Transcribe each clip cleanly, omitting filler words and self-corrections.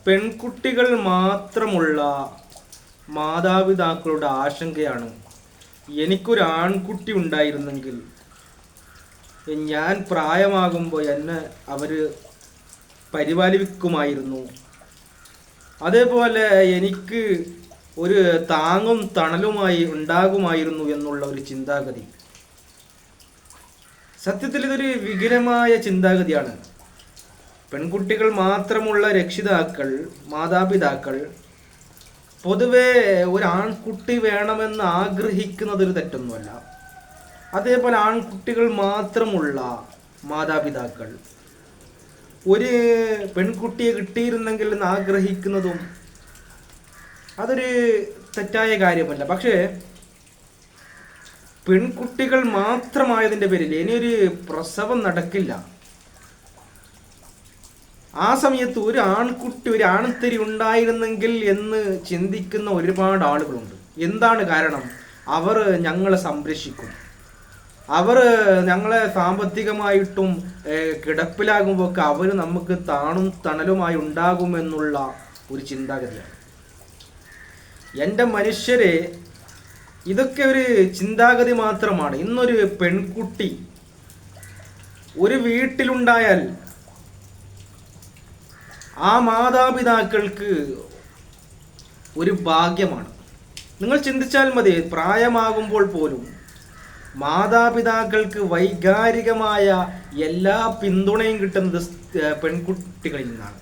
പെൺകുട്ടികൾ മാത്രമുള്ള മാതാപിതാക്കളുടെ ആശങ്കയാണ്, എനിക്കൊരു ആൺകുട്ടി ഉണ്ടായിരുന്നെങ്കിൽ ഞാൻ പ്രായമാകുമ്പോൾ എന്നെ അവർ പരിപാലിക്കുമായിരുന്നു, അതേപോലെ എനിക്ക് ഒരു താങ്ങും തണലുമായി ഉണ്ടാകുമായിരുന്നു എന്നുള്ള ഒരു ചിന്താഗതി. സത്യത്തിൽ ഇതൊരു വികലമായ ചിന്താഗതിയാണ്. പെൺകുട്ടികൾ മാത്രമുള്ള രക്ഷിതാക്കൾ, മാതാപിതാക്കൾ പൊതുവെ ഒരു ആൺകുട്ടി വേണമെന്ന് ആഗ്രഹിക്കുന്നതൊരു തെറ്റൊന്നുമല്ല. അതേപോലെ ആൺകുട്ടികൾ മാത്രമുള്ള മാതാപിതാക്കൾ ഒരു പെൺകുട്ടിയെ കിട്ടിയിരുന്നെങ്കിൽ എന്ന് ആഗ്രഹിക്കുന്നതും അതൊരു തെറ്റായ കാര്യമല്ല. പക്ഷേ പെൺകുട്ടികൾ മാത്രമായതിൻ്റെ പേരിൽ ഇനിയൊരു പ്രസവം നടക്കില്ല. ആ സമയത്ത് ഒരു ആൺകുട്ടി, ഒരു ആൺതരി ഉണ്ടായിരുന്നെങ്കിൽ എന്ന് ചിന്തിക്കുന്ന ഒരുപാട് ആളുകളുണ്ട്. എന്താണ് കാരണം? അവർ ഞങ്ങളെ സംരക്ഷിക്കും, അവർ ഞങ്ങളെ സാമ്പത്തികമായിട്ടും കിടപ്പിലാകുമ്പോൾ ഒക്കെ അവർ നമുക്ക് താണും തണലുമായി ഉണ്ടാകുമെന്നുള്ള ഒരു ചിന്താഗതിയാണ്. എൻ്റെ മനുഷ്യരെ, ഇതൊക്കെ ഒരു ചിന്താഗതി മാത്രമാണ്. ഇന്നൊരു പെൺകുട്ടി ഒരു വീട്ടിലുണ്ടായാൽ ആ മാതാപിതാക്കൾക്ക് ഒരു ഭാഗ്യമാണ്. നിങ്ങൾ ചിന്തിച്ചാൽ മതി, പ്രായമാകുമ്പോൾ പോലും മാതാപിതാക്കൾക്ക് വൈകാരികമായ എല്ലാ പിന്തുണയും കിട്ടുന്നത് പെൺകുട്ടികളിൽ നിന്നാണ്,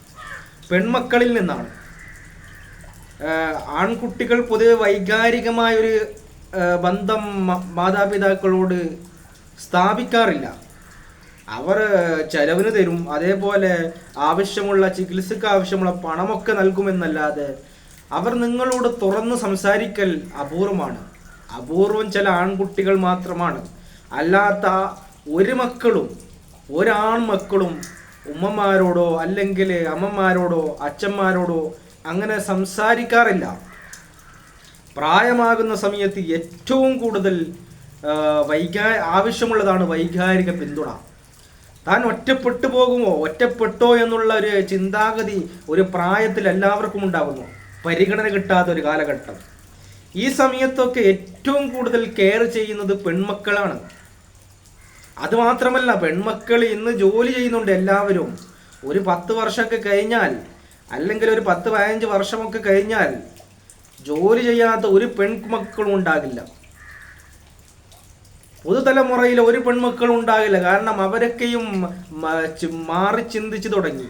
പെൺമക്കളിൽ നിന്നാണ്. ആൺകുട്ടികൾ പൊതുവെ വൈകാരികമായൊരു ബന്ധം മാതാപിതാക്കളോട് സ്ഥാപിക്കാറില്ല. അവർ ചെലവിന് തരും, അതേപോലെ ആവശ്യമുള്ള ചികിത്സക്ക് ആവശ്യമുള്ള പണമൊക്കെ നൽകുമെന്നല്ലാതെ അവർ നിങ്ങളോട് തുറന്ന് സംസാരിക്കൽ അപൂർവമാണ്. അപൂർവം ചില ആൺകുട്ടികൾ മാത്രമാണ്. അല്ലാത്ത ഒരു മക്കളും, ഒരാൺമക്കളും ഉമ്മമാരോടോ അല്ലെങ്കിൽ അമ്മമാരോടോ അച്ഛന്മാരോടോ അങ്ങനെ സംസാരിക്കാറില്ല. പ്രായമാകുന്ന സമയത്ത് ഏറ്റവും കൂടുതൽ ആവശ്യമുള്ളതാണ് വൈകാരിക പിന്തുണ. താൻ ഒറ്റപ്പെട്ടു പോകുമോ, ഒറ്റപ്പെട്ടോ എന്നുള്ള ഒരു ചിന്താഗതി ഒരു പ്രായത്തിൽ എല്ലാവർക്കും ഉണ്ടാകുന്നു. പരിഗണന കിട്ടാത്ത ഒരു കാലഘട്ടം. ഈ സമയത്തൊക്കെ ഏറ്റവും കൂടുതൽ കെയർ ചെയ്യുന്നത് പെൺമക്കളാണ്. അതുമാത്രമല്ല, പെൺമക്കൾ ഇന്ന് ജോലി ചെയ്യുന്നുണ്ട് എല്ലാവരും. ഒരു 10 വർഷമൊക്കെ കഴിഞ്ഞാൽ, അല്ലെങ്കിൽ ഒരു 10-15 വർഷമൊക്കെ കഴിഞ്ഞാൽ ജോലി ചെയ്യാത്ത ഒരു പെൺമക്കളും ഉണ്ടാകില്ല. പുതുതലമുറയിൽ ഒരു പെൺമക്കളും ഉണ്ടാകില്ല. കാരണം അവരൊക്കെയും മാറി ചിന്തിച്ചു തുടങ്ങി.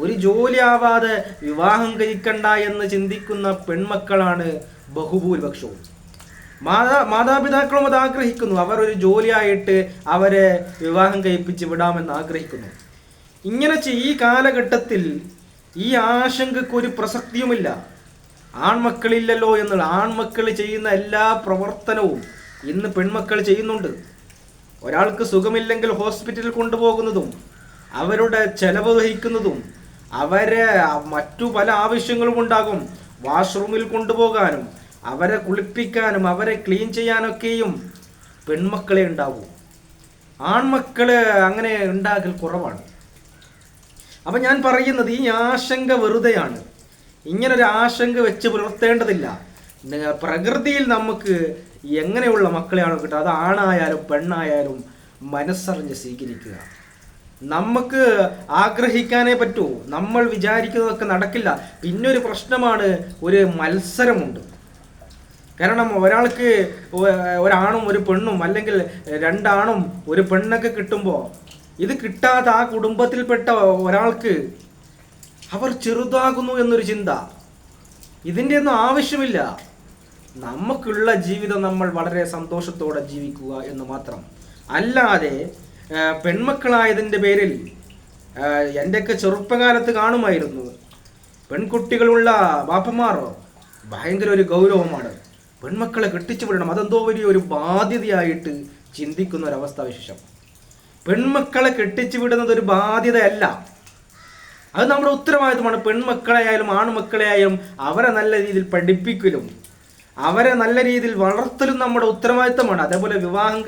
ഒരു ജോലി ആവാതെ വിവാഹം കഴിക്കണ്ട എന്ന് ചിന്തിക്കുന്ന പെൺമക്കളാണ് ബഹുഭൂരിപക്ഷവും. മാതാപിതാക്കളും അത് ആഗ്രഹിക്കുന്നു. അവർ ഒരു ജോലിയായിട്ട് അവരെ വിവാഹം കഴിപ്പിച്ച് വിടാമെന്ന് ആഗ്രഹിക്കുന്നു. ഇങ്ങനെ ഈ കാലഘട്ടത്തിൽ ഈ ആശങ്കയ്ക്കൊരു പ്രസക്തിയുമില്ല. ആൺമക്കളില്ലല്ലോ എന്നുള്ള, ആൺമക്കൾ ചെയ്യുന്ന എല്ലാ പ്രവർത്തനവും ഇന്ന് പെൺമക്കൾ ചെയ്യുന്നുണ്ട്. ഒരാൾക്ക് സുഖമില്ലെങ്കിൽ ഹോസ്പിറ്റലിൽ കൊണ്ടുപോകുന്നതും അവരുടെ ചെലവ് വഹിക്കുന്നതും അവരെ മറ്റു പല ആവശ്യങ്ങളും ഉണ്ടാകും. വാഷ്റൂമിൽ കൊണ്ടുപോകാനും അവരെ കുളിപ്പിക്കാനും അവരെ ക്ലീൻ ചെയ്യാനൊക്കെയും പെൺമക്കളെ ഉണ്ടാവും. ആൺമക്കള് അങ്ങനെ ഉണ്ടാകൽ കുറവാണ്. അപ്പം ഞാൻ പറയുന്നത്, ഈ ആശങ്ക വെറുതെയാണ്. ഇങ്ങനൊരു ആശങ്ക വെച്ച് പുലർത്തേണ്ടതില്ല. പ്രകൃതിയിൽ നമുക്ക് എങ്ങനെയുള്ള മക്കളെയാണോ കിട്ടുക, അത് ആണായാലും പെണ്ണായാലും മനസ്സറിഞ്ഞ് സ്വീകരിക്കുക. നമുക്ക് ആഗ്രഹിക്കാനേ പറ്റൂ. നമ്മൾ വിചാരിക്കുന്നതൊക്കെ നടക്കില്ല. പിന്നൊരു പ്രശ്നമാണ്, ഒരു മത്സരമുണ്ട്. കാരണം ഒരാൾക്ക് ഒരാണും ഒരു പെണ്ണും, അല്ലെങ്കിൽ 2 ആണും ഒരു പെണ്ണൊക്കെ കിട്ടുമ്പോൾ ഇത് കിട്ടാത്ത ആ കുടുംബത്തിൽപ്പെട്ട ഒരാൾക്ക് അവർ ചെറുതാകുന്നു എന്നൊരു ചിന്ത. ഇതിൻ്റെ ഒന്നും ആവശ്യമില്ല. നമുക്കുള്ള ജീവിതം നമ്മൾ വളരെ സന്തോഷത്തോടെ ജീവിക്കുക എന്ന് മാത്രം. അല്ലാതെ പെൺമക്കളായതിൻ്റെ പേരിൽ, എൻ്റെയൊക്കെ ചെറുപ്പകാലത്ത് കാണുമായിരുന്നു, പെൺകുട്ടികളുള്ള ബാപ്പമാരോ ഭയങ്കര ഒരു ഗൗരവമാണ്. പെൺമക്കളെ കെട്ടിച്ചു വിടണം, അതെന്തോ വലിയൊരു ബാധ്യതയായിട്ട് ചിന്തിക്കുന്ന ഒരവസ്ഥാവിശേഷം. പെൺമക്കളെ കെട്ടിച്ചു വിടുന്നത് ഒരു ബാധ്യതയല്ല, അത് നമ്മുടെ ഉത്തരവാദിത്വമാണ്. പെൺമക്കളെയായാലും ആൺമക്കളെയായാലും അവരെ നല്ല രീതിയിൽ പഠിപ്പിക്കലും അവരെ നല്ല രീതിയിൽ വളർത്തലും നമ്മുടെ ഉത്തരവാദിത്തമാണ്. അതേപോലെ വിവാഹം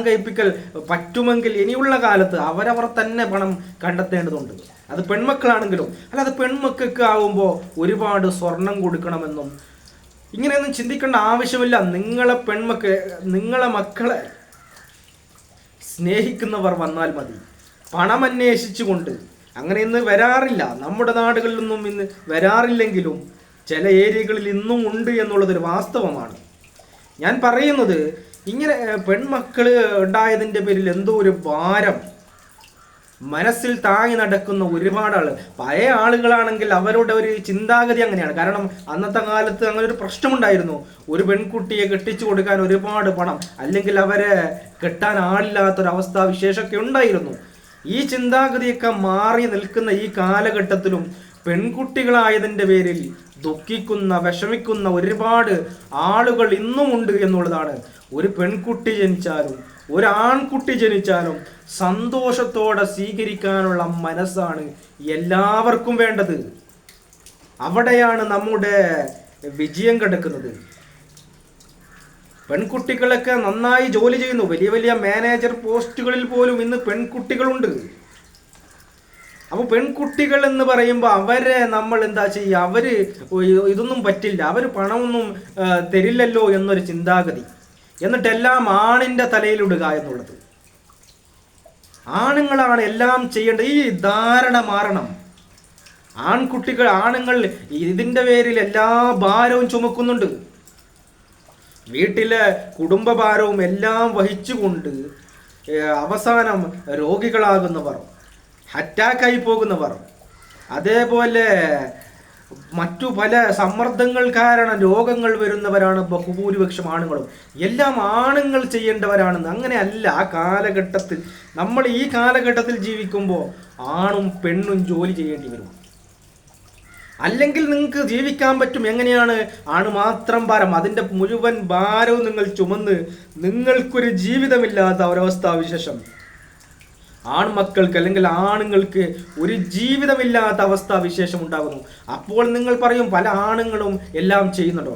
കഴിപ്പിക്കൽ പറ്റുമെങ്കിൽ ഇനിയുള്ള കാലത്ത് അവരവർ തന്നെ പണം കണ്ടെത്തേണ്ടതുണ്ട്. അത് പെൺമക്കളാണെങ്കിലും. അല്ലാതെ പെൺമക്കൾക്ക് ആവുമ്പോൾ ഒരുപാട് സ്വർണം കൊടുക്കണമെന്നും ഇങ്ങനെയൊന്നും ചിന്തിക്കേണ്ട ആവശ്യമില്ല. നിങ്ങളെ മക്കളെ സ്നേഹിക്കുന്നവർ വന്നാൽ മതി. പണം അന്വേഷിച്ചുകൊണ്ട് അങ്ങനെ ഇന്ന് വരാറില്ല, നമ്മുടെ നാടുകളിലൊന്നും ഇന്ന് വരാറില്ലെങ്കിലും ചില ഏരിയകളിൽ ഇന്നും ഉണ്ട് എന്നുള്ളതൊരു വാസ്തവമാണ്. ഞാൻ പറയുന്നത് ഇങ്ങനെ പെൺമക്കൾ ഉണ്ടായതിൻ്റെ പേരിൽ എന്തോ ഒരു ഭാരം മനസ്സിൽ താങ്ങി നടക്കുന്ന ഒരുപാട് ആൾ. പഴയ ആളുകളാണെങ്കിൽ അവരുടെ ഒരു ചിന്താഗതി അങ്ങനെയാണ്. കാരണം അന്നത്തെ കാലത്ത് അങ്ങനെ ഒരു പ്രശ്നമുണ്ടായിരുന്നു. ഒരു പെൺകുട്ടിയെ കെട്ടിച്ചു കൊടുക്കാൻ ഒരുപാട് പണം, അല്ലെങ്കിൽ അവരെ കെട്ടാൻ ആളില്ലാത്തൊരവസ്ഥ വിശേഷമൊക്കെ ഉണ്ടായിരുന്നു. ഈ ചിന്താഗതിയൊക്കെ മാറി നിൽക്കുന്ന ഈ കാലഘട്ടത്തിലും പെൺകുട്ടികളായതിൻ്റെ പേരിൽ ദുഃഖിക്കുന്ന വിഷമിക്കുന്ന ഒരുപാട് ആളുകൾ ഇന്നുമുണ്ട് എന്നുള്ളതാണ്. ഒരു പെൺകുട്ടി ജനിച്ചാലും ഒരു ആൺകുട്ടി ജനിച്ചാലും സന്തോഷത്തോടെ സ്വീകരിക്കാനുള്ള മനസ്സാണ് എല്ലാവർക്കും വേണ്ടത്. അവിടെയാണ് നമ്മുടെ വിജയം കിടക്കുന്നത്. പെൺകുട്ടികളൊക്കെ നന്നായി ജോലി ചെയ്യുന്നു. വലിയ വലിയ മാനേജർ പോസ്റ്റുകളിൽ പോലും ഇന്ന് പെൺകുട്ടികളുണ്ട്. അപ്പോൾ പെൺകുട്ടികൾ എന്ന് പറയുമ്പോൾ അവരെ നമ്മൾ എന്താ ചെയ്യുക? അവര് ഇതൊന്നും പറ്റില്ല, അവർ പണമൊന്നും തരില്ലല്ലോ എന്നൊരു ചിന്താഗതി. എന്നിട്ടെല്ലാം ആണിൻ്റെ തലയിലിടുക എന്നുള്ളത്. ആണുങ്ങളാണ് എല്ലാം ചെയ്യേണ്ടത്. ഈ ധാരണ മാറണം. ആണുങ്ങൾ ഇതിൻ്റെ പേരിൽ എല്ലാ ഭാരവും ചുമക്കുന്നുണ്ട്. വീട്ടിലെ കുടുംബഭാരവും എല്ലാം വഹിച്ചുകൊണ്ട് അവസാനം രോഗികളാകുന്നവർ, അറ്റാക്കായി പോകുന്നവർ, അതേപോലെ മറ്റു പല സമ്മർദ്ദങ്ങൾ കാരണം രോഗങ്ങൾ വരുന്നവരാണ് ബഹുഭൂരിപക്ഷം ആണുങ്ങളും. എല്ലാം ആണുങ്ങൾ ചെയ്യേണ്ടവരാണെന്ന് അങ്ങനെയല്ല. ആ കാലഘട്ടത്തിൽ നമ്മൾ ഈ കാലഘട്ടത്തിൽ ജീവിക്കുമ്പോൾ ആണും പെണ്ണും ജോലി ചെയ്യേണ്ടി വരും. അല്ലെങ്കിൽ നിങ്ങൾക്ക് ജീവിക്കാൻ പറ്റും. എങ്ങനെയാണ്? ആണ് മാത്രം ഭാരം, അതിൻ്റെ മുഴുവൻ ഭാരവും നിങ്ങൾ ചുമന്ന് നിങ്ങൾക്കൊരു ജീവിതമില്ലാത്ത ഒരവസ്ഥാവിശേഷം. ആൺമക്കൾക്ക് അല്ലെങ്കിൽ ആണുങ്ങൾക്ക് ഒരു ജീവിതമില്ലാത്ത അവസ്ഥാവിശേഷം ഉണ്ടാകുന്നു. അപ്പോൾ നിങ്ങൾ പറയും പല ആണുങ്ങളും എല്ലാം ചെയ്യുന്നുണ്ടോ?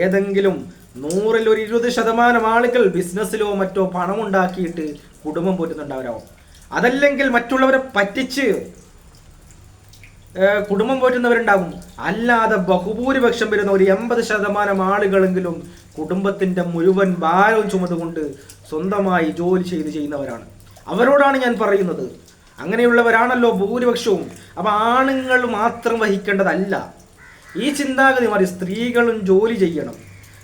ഏതെങ്കിലും 100-ൽ ഒരു 20% ആളുകൾ ബിസിനസ്സിലോ മറ്റോ പണം ഉണ്ടാക്കിയിട്ട് കുടുംബം പോറ്റുന്നുണ്ടാവരാവും. അതല്ലെങ്കിൽ മറ്റുള്ളവരെ പറ്റിച്ച് കുടുംബം പോറ്റുന്നവരുണ്ടാകും. അല്ലാതെ ബഹുഭൂരിപക്ഷം വരുന്ന ഒരു 80% ആളുകളെങ്കിലും കുടുംബത്തിൻ്റെ മുഴുവൻ ഭാരവും ചുമതുകൊണ്ട് സ്വന്തമായി ജോലി ചെയ്യുന്നവരാണ്. അവരോടാണ് ഞാൻ പറയുന്നത്. അങ്ങനെയുള്ളവരാണല്ലോ ഭൂരിപക്ഷവും. അപ്പം ആണുങ്ങൾ മാത്രം വഹിക്കേണ്ടതല്ല ഈ ചിന്താഗതി മാറി. സ്ത്രീകളും ജോലി ചെയ്യണം.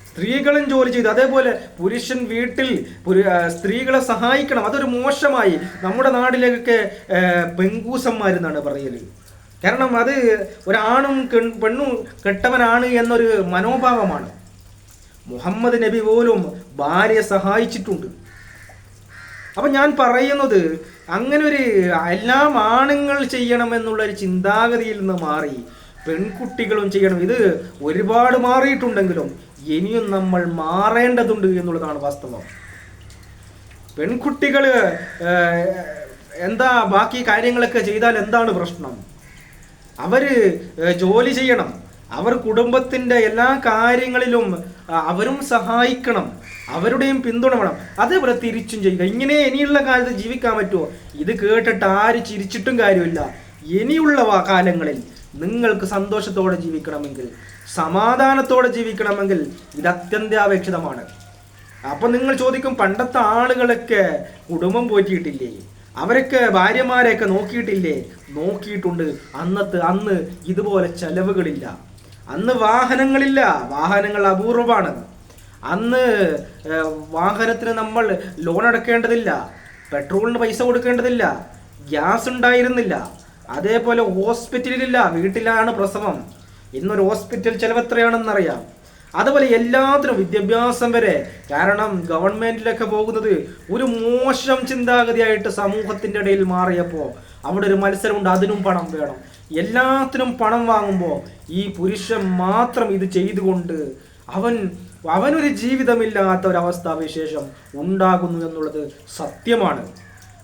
സ്ത്രീകളും ജോലി ചെയ്ത് അതേപോലെ പുരുഷൻ വീട്ടിൽ സ്ത്രീകളെ സഹായിക്കണം. അതൊരു മോശമായി നമ്മുടെ നാട്ടിലേക്കൊക്കെ പെങ്കൂസന്മാരെന്നാണ് പറയൽ. കാരണം അത് ഒരാണും പെണ്ണും കെട്ടവനാണ് എന്നൊരു മനോഭാവമാണ്. മുഹമ്മദ് നബി പോലും ഭാര്യയെ സഹായിച്ചിട്ടുണ്ട്. അപ്പം ഞാൻ പറയുന്നത് അങ്ങനെ ഒരു എല്ലാം ആണുങ്ങൾ ചെയ്യണമെന്നുള്ളൊരു ചിന്താഗതിയിൽ നിന്ന് മാറി പെൺകുട്ടികളും ചെയ്യണം. ഇത് ഒരുപാട് മാറിയിട്ടുണ്ടെങ്കിലും ഇനിയും നമ്മൾ മാറേണ്ടതുണ്ട് എന്നുള്ളതാണ് വാസ്തവം. പെൺകുട്ടികൾ എന്താ ബാക്കി കാര്യങ്ങളൊക്കെ ചെയ്താൽ എന്താണ് പ്രശ്നം? അവർ ജോലി ചെയ്യണം. അവർ കുടുംബത്തിൻ്റെ എല്ലാ കാര്യങ്ങളിലും അവരും സഹായിക്കണം. അവരുടെയും പിന്തുണ വേണം. അതേപോലെ തിരിച്ചും ചെയ്യുക. ഇങ്ങനെ ഇനിയുള്ള കാലത്ത് ജീവിക്കാൻ പറ്റുമോ? ഇത് കേട്ടിട്ട് ആര് ചിരിച്ചിട്ടും കാര്യമില്ല. ഇനിയുള്ള കാലങ്ങളിൽ നിങ്ങൾക്ക് സന്തോഷത്തോടെ ജീവിക്കണമെങ്കിൽ, സമാധാനത്തോടെ ജീവിക്കണമെങ്കിൽ ഇത് അത്യന്താപേക്ഷിതമാണ്. അപ്പം നിങ്ങൾ ചോദിക്കും, പണ്ടത്തെ ആളുകളൊക്കെ കുടുംബം പോറ്റിയിട്ടില്ലേ? അവരൊക്കെ ഭാര്യമാരെയൊക്കെ നോക്കിയിട്ടില്ലേ? നോക്കിയിട്ടുണ്ട്. അന്ന് ഇതുപോലെ ചെലവുകളില്ല. അന്ന് വാഹനങ്ങളില്ല. വാഹനങ്ങൾ അപൂർവമാണ്. അന്ന് വാഹനത്തിന് നമ്മൾ ലോൺ അടക്കേണ്ടതില്ല, പെട്രോളിന് പൈസ കൊടുക്കേണ്ടതില്ല, ഗ്യാസ് ഉണ്ടായിരുന്നില്ല. അതേപോലെ ഹോസ്പിറ്റലിലില്ല, വീട്ടിലാണ് പ്രസവം. ഇന്നൊരു ഹോസ്പിറ്റൽ ചിലവ് എത്രയാണെന്നറിയാം. അതുപോലെ എല്ലാത്തിനും വിദ്യാഭ്യാസം വരെ. കാരണം ഗവൺമെൻറ്റിലൊക്കെ പോകുന്നത് ഒരു മോശം ചിന്താഗതിയായിട്ട് സമൂഹത്തിൻ്റെ ഇടയിൽ മാറിയപ്പോൾ അവിടെ ഒരു മത്സരമുണ്ട്. അതിനും പണം വേണം. എല്ലാത്തിനും പണം വാങ്ങുമ്പോൾ ഈ പുരുഷൻ മാത്രം ഇത് ചെയ്തുകൊണ്ട് അവനൊരു ജീവിതമില്ലാത്ത ഒരവസ്ഥാവിശേഷം ഉണ്ടാകുന്നു എന്നുള്ളത് സത്യമാണ്.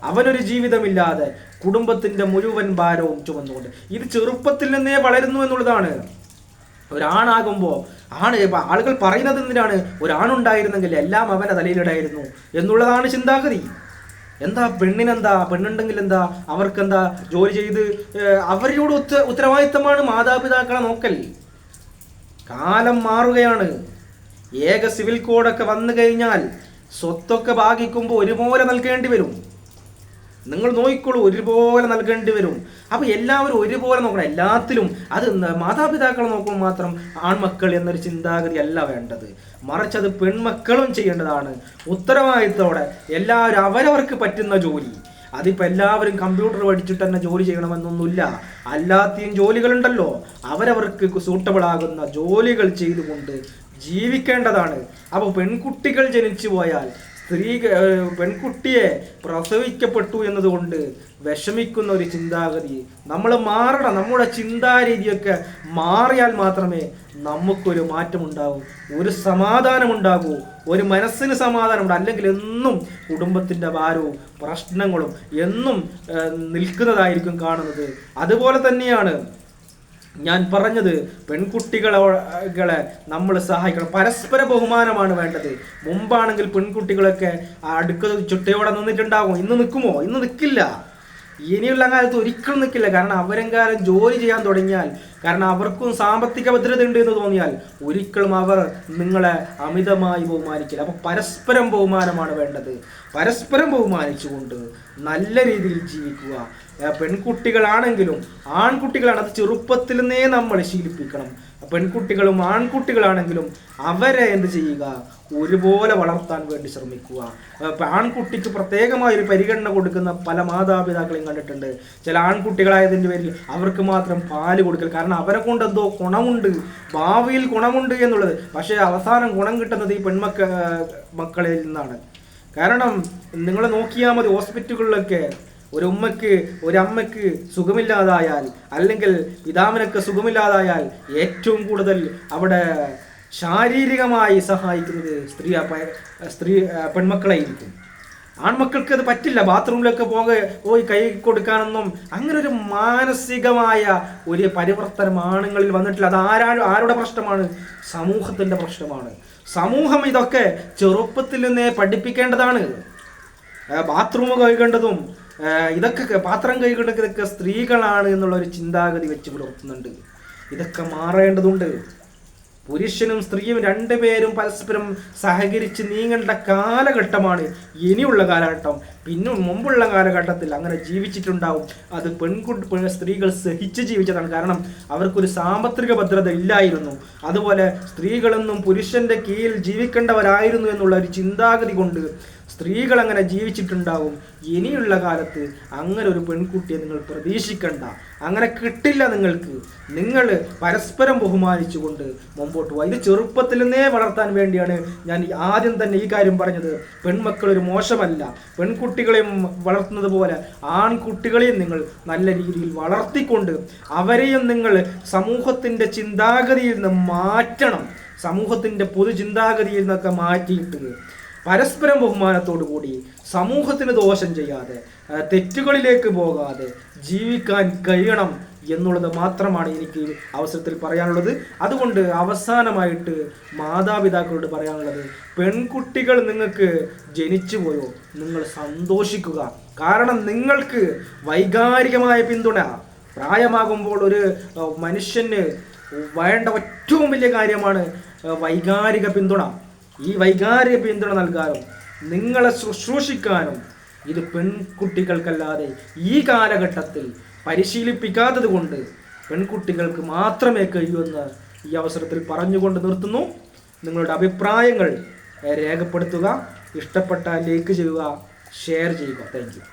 അവനൊരു ജീവിതമില്ലാതെ കുടുംബത്തിൻ്റെ മുഴുവൻ ഭാരവും ചുമന്നുകൊണ്ട് ഇത് ചെറുപ്പത്തിൽ നിന്നേ വളരുന്നു എന്നുള്ളതാണ്. ഒരാണാകുമ്പോൾ ആളുകൾ പറയുന്നത് എന്തിനാണ്? ഒരാണുണ്ടായിരുന്നെങ്കിൽ എല്ലാം അവൻ്റെ തലയിലിടായിരുന്നു എന്നുള്ളതാണ് ചിന്താഗതി. എന്താ പെണ്ണിനെന്താ, പെണ്ണുണ്ടെങ്കിൽ എന്താ, അവർക്കെന്താ, ജോലി ചെയ്ത് അവരോട് ഉത്തരവാദിത്തമാണ് മാതാപിതാക്കളെ നോക്കൽ. കാലം മാറുകയാണ്. ഏക സിവിൽ കോഡൊക്കെ വന്നു കഴിഞ്ഞാൽ സ്വത്തൊക്കെ ഭാഗിക്കുമ്പോൾ ഒരുപോലെ നൽകേണ്ടി വരും. നിങ്ങൾ നോക്കിക്കോളൂ, ഒരുപോലെ നൽകേണ്ടി വരും. അപ്പോൾ എല്ലാവരും ഒരുപോലെ നോക്കണം എല്ലാത്തിലും. അത് മാതാപിതാക്കളെ നോക്കുമ്പോൾ മാത്രം ആൺമക്കൾ എന്നൊരു ചിന്താഗതി അല്ല വേണ്ടത്, മറിച്ച് അത് പെൺമക്കളും ചെയ്യേണ്ടതാണ്. ഉത്തരവാദിത്തോടെ എല്ലാവരും അവരവർക്ക് പറ്റുന്ന ജോലി. അതിപ്പോൾ എല്ലാവരും കമ്പ്യൂട്ടർ പഠിച്ചിട്ട് തന്നെ ജോലി ചെയ്യണമെന്നൊന്നുമില്ല. അല്ലാത്തയും ജോലികളുണ്ടല്ലോ, അവരവർക്ക് സൂട്ടബിൾ ആകുന്ന ജോലികൾ ചെയ്തുകൊണ്ട് ജീവിക്കേണ്ടതാണ്. അപ്പോൾ പെൺകുട്ടികൾ ജനിച്ചു പോയാൽ, പെൺകുട്ടിയെ പ്രസവിക്കപ്പെട്ടു എന്നതുകൊണ്ട് വിഷമിക്കുന്ന ഒരു ചിന്താഗതി നമ്മൾ മാറണം. നമ്മുടെ ചിന്താരീതിയൊക്കെ മാറിയാൽ മാത്രമേ നമുക്കൊരു മാറ്റമുണ്ടാകൂ, ഒരു സമാധാനമുണ്ടാകൂ, ഒരു മനസ്സിന് സമാധാനമുണ്ട്. അല്ലെങ്കിൽ എന്നും കുടുംബത്തിൻ്റെ ഭാരവും പ്രശ്നങ്ങളും എന്നും നിൽക്കുന്നതായിരിക്കും കാണുന്നത്. അതുപോലെ തന്നെയാണ് ഞാൻ പറഞ്ഞത്, പെൺകുട്ടികളെ നമ്മൾ സഹായിക്കണം. പരസ്പര ബഹുമാനമാണ് വേണ്ടത്. മുമ്പാണെങ്കിൽ പെൺകുട്ടികളൊക്കെ അടുക്കള ചുട്ടയോടെ നിന്നിട്ടുണ്ടാകും. ഇന്ന് നിൽക്കുമോ? ഇന്ന് നിൽക്കില്ല. ഇനിയുള്ള കാലത്ത് ഒരിക്കലും നിൽക്കില്ല. കാരണം അവരെങ്കാലം ജോലി ചെയ്യാൻ തുടങ്ങിയാൽ, കാരണം അവർക്കും സാമ്പത്തിക ഭദ്രത ഉണ്ട് എന്ന് തോന്നിയാൽ ഒരിക്കലും അവർ നിങ്ങളെ അമിതമായി ബഹുമാനിക്കില്ല. അപ്പോൾ പരസ്പരം ബഹുമാനമാണ് വേണ്ടത്. പരസ്പരം ബഹുമാനിച്ചുകൊണ്ട് നല്ല രീതിയിൽ ജീവിക്കുക. പെൺകുട്ടികളാണെങ്കിലും ആൺകുട്ടികളാണ്, അത് ചെറുപ്പത്തിൽ നിന്നേ നമ്മൾ ശീലിപ്പിക്കണം. പെൺകുട്ടികളും ആൺകുട്ടികളാണെങ്കിലും അവരെ എന്ത് ചെയ്യുക, ഒരുപോലെ വളർത്താൻ വേണ്ടി ശ്രമിക്കുക. ആൺകുട്ടിക്ക് പ്രത്യേകമായ ഒരു പരിഗണന കൊടുക്കുന്ന പല മാതാപിതാക്കളെയും കണ്ടിട്ടുണ്ട്. ചില ആൺകുട്ടികളായതിൻ്റെ പേരിൽ അവർക്ക് മാത്രം പാല് കൊടുക്കൽ. കാരണം അവരെ കൊണ്ട് എന്തോ ഗുണമുണ്ട്, ഭാവിയിൽ ഗുണമുണ്ട് എന്നുള്ളത്. പക്ഷേ അവസാനം ഗുണം കിട്ടുന്നത് ഈ മക്കളിൽ നിന്നാണ്. കാരണം നിങ്ങൾ നോക്കിയാൽ മതി, ഹോസ്പിറ്റലുകളിലൊക്കെ ഒരു ഉമ്മയ്ക്ക് ഒരമ്മയ്ക്ക് സുഖമില്ലാതായാൽ, അല്ലെങ്കിൽ പിതാവിനൊക്കെ സുഖമില്ലാതായാൽ ഏറ്റവും കൂടുതൽ അവിടെ ശാരീരികമായി സഹായിക്കുന്നത് പെൺമക്കളായിരിക്കും. ആൺമക്കൾക്ക് അത് പറ്റില്ല. ബാത്റൂമിലൊക്കെ പോയി കൈ കൊടുക്കാനൊന്നും അങ്ങനെ ഒരു മാനസികമായ ഒരു പരിവർത്തനം ആണുങ്ങളിൽ വന്നിട്ടില്ല. അത് ആരുടെ പ്രശ്നമാണ്? സമൂഹത്തിൻ്റെ പ്രശ്നമാണ്. സമൂഹം ഇതൊക്കെ ചെറുപ്പത്തിൽ നിന്നേ പഠിപ്പിക്കേണ്ടതാണ്. ബാത്റൂം കഴുകേണ്ടതും ഇതൊക്കെ പാത്രം കഴുകേണ്ടതൊക്കെ സ്ത്രീകളാണ് എന്നുള്ളൊരു ചിന്താഗതി വെച്ച് പുലർത്തുന്നുണ്ട്. ഇതൊക്കെ മാറേണ്ടതുണ്ട്. പുരുഷനും സ്ത്രീയും രണ്ടുപേരും പരസ്പരം സഹകരിച്ച് നീങ്ങേണ്ട കാലഘട്ടമാണ് ഇനിയുള്ള കാലഘട്ടം. പിന്നെ മുമ്പുള്ള കാലഘട്ടത്തിൽ അങ്ങനെ ജീവിച്ചിട്ടുണ്ടാവും. അത് സ്ത്രീകൾ സഹിച്ച് ജീവിച്ചതാണ്. കാരണം അവർക്കൊരു സാമ്പത്തിക ഭദ്രത ഇല്ലായിരുന്നു. അതുപോലെ സ്ത്രീകളെന്നും പുരുഷന്റെ കീഴിൽ ജീവിക്കേണ്ടവരായിരുന്നു എന്നുള്ള ഒരു ചിന്താഗതി കൊണ്ട് സ്ത്രീകൾ അങ്ങനെ ജീവിച്ചിട്ടുണ്ടാവും. ഇനിയുള്ള കാലത്ത് അങ്ങനെ ഒരു പെൺകുട്ടിയെ നിങ്ങൾ പ്രതീക്ഷിക്കണ്ട, അങ്ങനെ കിട്ടില്ല നിങ്ങൾക്ക്. നിങ്ങൾ പരസ്പരം ബഹുമാനിച്ചുകൊണ്ട് മുമ്പോട്ട് പോവുക. ഇത് ചെറുപ്പത്തിൽ നിന്നേ വളർത്താൻ വേണ്ടിയാണ് ഞാൻ ആദ്യം തന്നെ ഈ കാര്യം പറഞ്ഞത്. പെൺമക്കളൊരു മോശമല്ല. പെൺകുട്ടികളെയും വളർത്തുന്നത് പോലെ ആൺകുട്ടികളെയും നിങ്ങൾ നല്ല രീതിയിൽ വളർത്തിക്കൊണ്ട് അവരെയും നിങ്ങൾ സമൂഹത്തിൻ്റെ ചിന്താഗതിയിൽ നിന്ന് മാറ്റണം. സമൂഹത്തിൻ്റെ പൊതു ചിന്താഗതിയിൽ നിന്നൊക്കെ മാറ്റിയിട്ട് പരസ്പരം ബഹുമാനത്തോടു കൂടി സമൂഹത്തിന് ദോഷം ചെയ്യാതെ തെറ്റുകളിലേക്ക് പോകാതെ ജീവിക്കാൻ കഴിയണം എന്നുള്ളത് മാത്രമാണ് എനിക്ക് അവസരത്തിൽ പറയാനുള്ളത്. അതുകൊണ്ട് അവസാനമായിട്ട് മാതാപിതാക്കളോട് പറയാനുള്ളത്, പെൺകുട്ടികൾ നിങ്ങൾക്ക് ജനിച്ചു പോയോ, നിങ്ങൾ സന്തോഷിക്കുക. കാരണം നിങ്ങൾക്ക് വൈകാരികമായ പിന്തുണ പ്രായമാകുമ്പോൾ ഒരു മനുഷ്യന് വേണ്ട ഏറ്റവും വലിയ കാര്യമാണ് വൈകാരിക പിന്തുണ. ഈ വൈകാരിക പിന്തുണ നൽകാനും നിങ്ങളെ ശുശ്രൂഷിക്കാനും ഇത് പെൺകുട്ടികൾക്കല്ലാതെ ഈ കാലഘട്ടത്തിൽ പരിശീലിപ്പിക്കാത്തത് കൊണ്ട് പെൺകുട്ടികൾക്ക് മാത്രമേ കഴിയൂവെന്ന് ഈ അവസരത്തിൽ പറഞ്ഞുകൊണ്ട് നിർത്തുന്നു. നിങ്ങളുടെ അഭിപ്രായങ്ങൾ രേഖപ്പെടുത്തുക. ഇഷ്ടപ്പെട്ട ലൈക്ക് ചെയ്യുക, ഷെയർ ചെയ്യുക. Thank you.